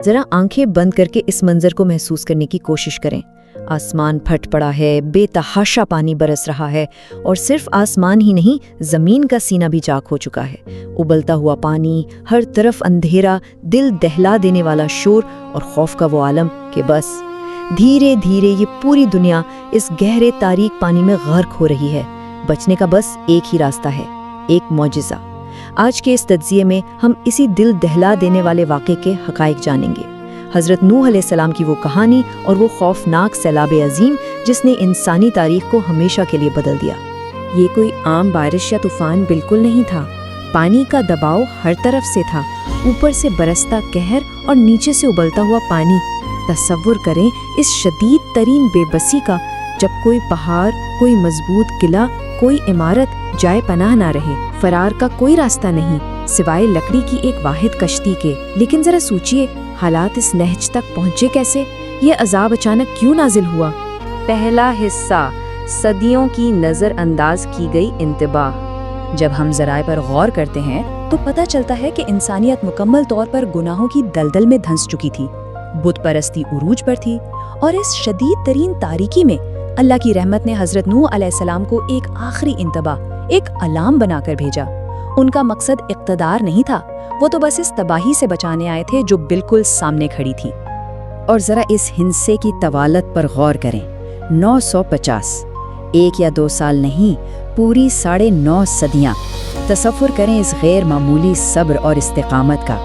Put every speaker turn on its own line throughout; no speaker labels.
ज़रा आंखें बंद करके इस मंजर को महसूस करने की कोशिश करें। आसमान फट पड़ा है, बेतहाशा पानी बरस रहा है, और सिर्फ आसमान ही नहीं, ज़मीन का सीना भी चाक हो चुका है। उबलता हुआ पानी, हर तरफ अंधेरा, दिल दहला देने वाला शोर और खौफ का वो आलम कि बस धीरे धीरे ये पूरी दुनिया इस गहरे तारीक पानी में गर्क हो रही है। बचने का बस एक ही रास्ता है, एक मौजिज़ा। आज के इस तज्ज़िये में हम इसी दिल दहला देने वाले वाक़े के हक़ाइक़ जानेंगे। हज़रत नूह अलैहिस्सलाम की वो कहानी और वो खौफनाक सैलाब अज़ीम जिसने इंसानी तारीख़ को हमेशा के लिए बदल दिया।
ये कोई आम बारिश या तूफ़ान बिल्कुल नहीं था। पानी का दबाव हर तरफ से था, ऊपर से बरसता कहर और नीचे से उबलता हुआ पानी। तसव्वुर करें इस शदीद तरीन बेबसी का, जब कोई पहाड़, कोई मजबूत किला, कोई इमारत जाए पनाह ना रहे, फरार का कोई रास्ता नहीं सिवाय लकड़ी की एक वाहिद कश्ती के। लेकिन जरा सोचिए, हालात इस नहज तक पहुँचे कैसे? ये अजाब अचानक क्यों नाजिल हुआ?
पहला हिस्सा, सदियों की नज़रअंदाज की गई इंतबाह।
जब हम ज़राए पर गौर करते हैं तो पता चलता है कि इंसानियत मुकम्मल तौर पर गुनाहों की दलदल में धंस चुकी थी। बुत परस्ती उरूज पर थी, और इस शदीद तरीन तारीकी में अल्लाह की रहमत ने हज़रत नूह अलैहिस्सलाम को एक आखिरी इंतबाह, एक अलार्म बनाकर भेजा। उनका मकसद इक़्तिदार नहीं था, वो तो बस इस तबाही से बचाने आए थे जो बिल्कुल सामने खड़ी थी।
और ज़रा इस हिंसे की तवालत पर गौर करें। 950, 1 या 2 साल नहीं, पूरी 9.5 सदियाँ। तसव्वुर करें इस गैर मामूली सब्र और इस्तिकामत का।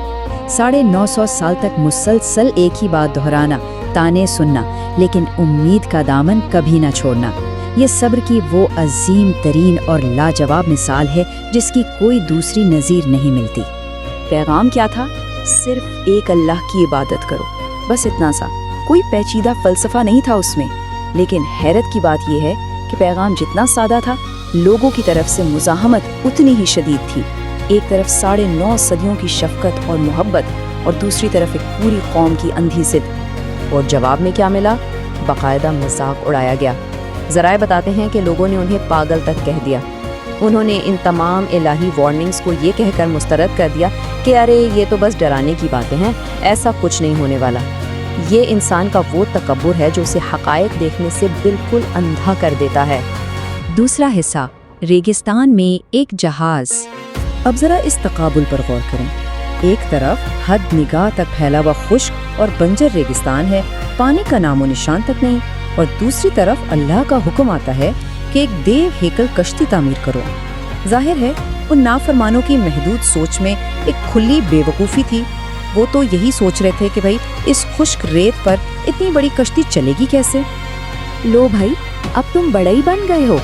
950 साल तक मुसलसल एक ही बात दोहराना, ताने सुनना, लेकिन उम्मीद का दामन कभी ना छोड़ना। ये सब्र की वो अजीम तरीन और लाजवाब मिसाल है जिसकी कोई दूसरी नज़ीर नहीं मिलती।
पैगाम क्या था? सिर्फ एक अल्लाह की इबादत करो, बस इतना सा। कोई पेचीदा फ़लसफ़ा नहीं था उसमें। लेकिन हैरत की बात यह है कि पैगाम जितना सादा था, लोगों की तरफ से मुज़ाहमत उतनी ही शदीद थी। एक तरफ 9.5 सदियों की शफ़क़त और मोहब्बत, और दूसरी तरफ एक पूरी कौम की अंधी ज़िद। और जवाब में क्या मिला? बाकायदा मजाक उड़ाया गया। ज़राए बताते हैं कि लोगों ने उन्हें पागल तक कह दिया। उन्होंने इन तमाम इलाही वार्निंग्स को ये कहकर मुस्तरद कर दिया कि अरे ये तो बस डराने की बातें हैं, ऐसा कुछ नहीं होने वाला। ये इंसान का वो तकब्बुर है जो उसे हक़ाइक़ देखने से बिल्कुल अंधा कर देता है। दूसरा हिस्सा, रेगिस्तान में एक जहाज़।
अब ज़रा इस तकाबुल पर गौर करें। एक तरफ हद निगाह तक फैला हुआ खुश्क और बंजर रेगिस्तान है, पानी का नामो निशान तक नहीं, और दूसरी तरफ अल्लाह का हुक्म आता है कि एक देव हेकल कश्ती तामीर करो। जाहिर है उन नाफरमानों की महदूद सोच में एक खुली बेवकूफ़ी थी। वो तो यही सोच रहे थे कि भाई इस खुश्क रेत पर इतनी बड़ी कश्ती चलेगी कैसे।
लो भाई, अब तुम बड़ा ही बन गए हो।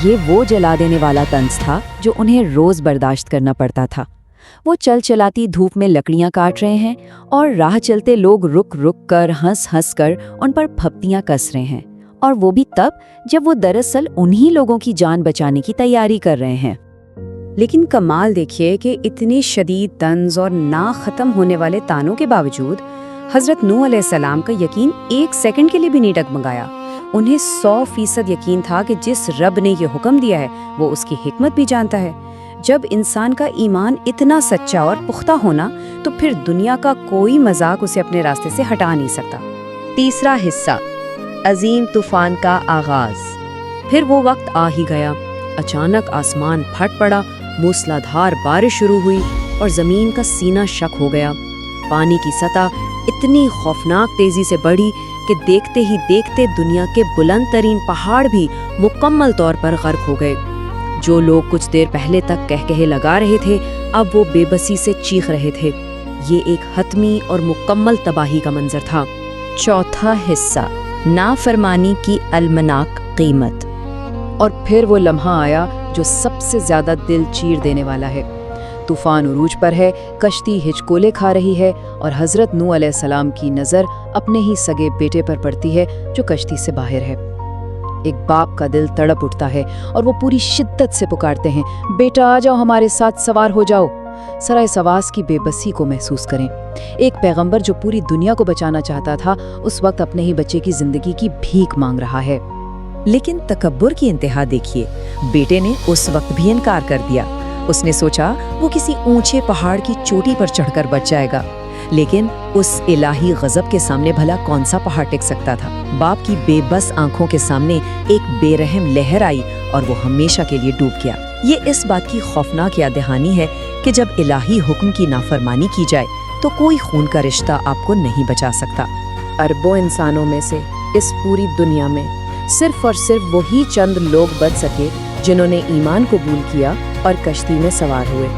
ये वो जला देने वाला तंज था जो उन्हें रोज़ बर्दाश्त करना पड़ता था। वो चल चलाती धूप में लकड़ियां काट रहे हैं, और राह चलते लोग रुक रुक कर, हंस हंस कर उन पर फप्तियां कस रहे हैं, और वो भी तब जब वो दरअसल उन्हीं लोगों की जान बचाने की तैयारी कर रहे हैं। लेकिन कमाल देखिए कि इतनी शदीद तंज और ना ख़त्म होने वाले तानों के बावजूद हज़रत नूह अलैहिस्सलाम का यकीन 1 सेकंड के लिए भी नहीं डगमगाया। उन्हें 100% यकीन था कि जिस रब ने ये हुक्म दिया है वो उसकी हिकमत भी जानता है। जब इंसान का ईमान इतना सच्चा और पुख्ता होना, तो फिर दुनिया का कोई मजाक उसे अपने रास्ते से हटा नहीं सकता।
तीसरा हिस्सा, अजीम तूफान का आगाज।
फिर वो वक्त आ ही गया। अचानक आसमान फट पड़ा, मूसलाधार बारिश शुरू हुई और ज़मीन का सीना शक हो गया। पानी की सतह इतनी खौफनाक तेज़ी से बढ़ी कि देखते ही देखते दुनिया के बुलंद तरीन पहाड़ भी मुकम्मल तौर पर गर्क हो गए। जो लोग कुछ देर पहले तक कहकहे लगा रहे थे, अब वो बेबसी से चीख रहे थे। ये एक हतमी और मुकम्मल तबाही का मंजर था।
चौथा हिस्सा, नाफरमानी की अलमनाक कीमत।
और फिर वो लम्हा आया जो सबसे ज़्यादा दिल चीर देने वाला है। तूफान उरूज पर है, कश्ती हिचकोले खा रही है, और हज़रत नूह अलैहिस्सलाम की नज़र अपने ही सगे बेटे पर पड़ती है जो कश्ती से बाहर है। एक बाप का दिल तड़प उठता है और वो पूरी शिद्दत से पुकारते हैं, बेटा आ जाओ, हमारे साथ सवार हो जाओ। सरा इस आवाज़ की बेबसी को महसूस करें। एक पैगंबर जो पूरी दुनिया को बचाना चाहता था, उस वक्त अपने ही बच्चे की जिंदगी की भीख मांग रहा है।
लेकिन तकब्बुर की इंतहा देखिए। बेटे ने उस वक्त भी इनकार कर दिया। उसने सोचा वो किसी ऊंचे पहाड़ की चोटी पर चढ़कर बच जाएगा। لیکن اس الہی غضب کے سامنے بھلا کون سا پہاڑ ٹک سکتا تھا؟ باپ کی بے بس آنکھوں کے سامنے ایک بے رحم لہر آئی اور وہ ہمیشہ کے لیے ڈوب گیا۔ یہ اس بات کی خوفناک یاد دہانی ہے کہ جب الہی حکم کی نافرمانی کی جائے تو کوئی خون کا رشتہ آپ کو نہیں بچا سکتا۔
اربوں انسانوں میں سے اس پوری دنیا میں صرف اور صرف وہی چند لوگ بچ سکے جنہوں نے ایمان قبول کیا اور کشتی میں سوار ہوئے۔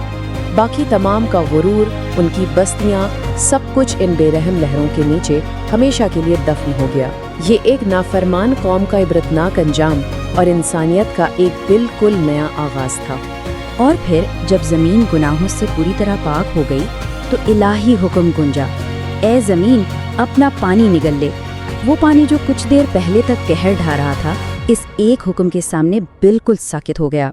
باقی تمام کا غرور، ان کی بستیاں، سب کچھ ان بے رحم لہروں کے نیچے ہمیشہ کے لیے دفن ہو گیا۔ یہ ایک نافرمان قوم کا عبرتناک انجام اور انسانیت کا ایک بالکل نیا آغاز تھا۔
اور پھر جب زمین گناہوں سے پوری طرح پاک ہو گئی تو الہی حکم گونجا، اے زمین اپنا پانی نگل لے۔ وہ پانی جو کچھ دیر پہلے تک قہر ڈھا رہا تھا اس ایک حکم کے سامنے بالکل ساکت ہو گیا۔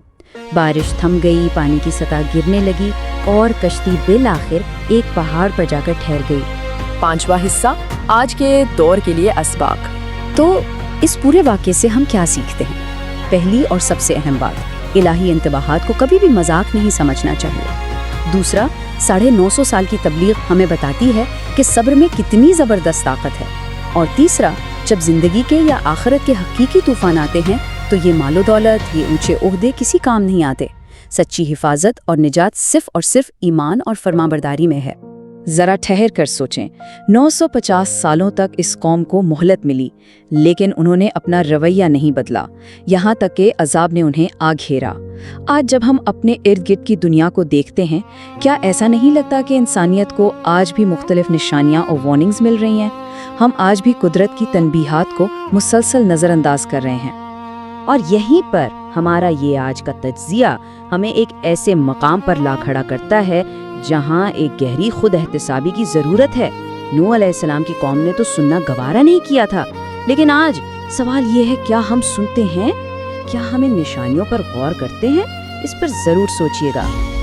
بارش تھم گئی، پانی کی سطح گرنے لگی اور کشتی بالآخر ایک پہاڑ پر جا کر ٹھہر گئی۔
5واں حصہ آج کے دور کے لیے اسباق۔
تو اس پورے واقعے سے ہم کیا سیکھتے ہیں؟ پہلی اور سب سے اہم بات، الہی انتباہات کو کبھی بھی مذاق نہیں سمجھنا چاہیے۔ دوسرا، 950 سال کی تبلیغ ہمیں بتاتی ہے کہ صبر میں کتنی زبردست طاقت ہے۔ اور تیسرا، جب زندگی کے یا آخرت کے حقیقی طوفان آتے ہیں تو یہ مال و دولت، یہ اونچے عہدے کسی کام نہیں آتے۔ سچی حفاظت اور نجات صرف اور صرف ایمان اور فرمانبرداری میں ہے۔ ذرا ٹھہر کر سوچیں، 950 سالوں تک اس قوم کو مہلت ملی، لیکن انہوں نے اپنا رویہ نہیں بدلا، یہاں تک کہ عذاب نے انہیں آ گھیرا۔ آج جب ہم اپنے ارد گرد کی دنیا کو دیکھتے ہیں، کیا ایسا نہیں لگتا کہ انسانیت کو آج بھی مختلف نشانیاں اور وارننگز مل رہی ہیں؟ ہم آج بھی قدرت کی تنبیہات کو مسلسل نظر انداز کر رہے ہیں۔ اور یہیں پر ہمارا یہ آج کا تجزیہ ہمیں ایک ایسے مقام پر لا کھڑا کرتا ہے جہاں ایک گہری خود احتسابی کی ضرورت ہے۔ نوح علیہ السلام کی قوم نے تو سننا گوارا نہیں کیا تھا، لیکن آج سوال یہ ہے، کیا ہم سنتے ہیں؟ کیا ہم ان نشانیوں پر غور کرتے ہیں؟ اس پر ضرور سوچیے گا۔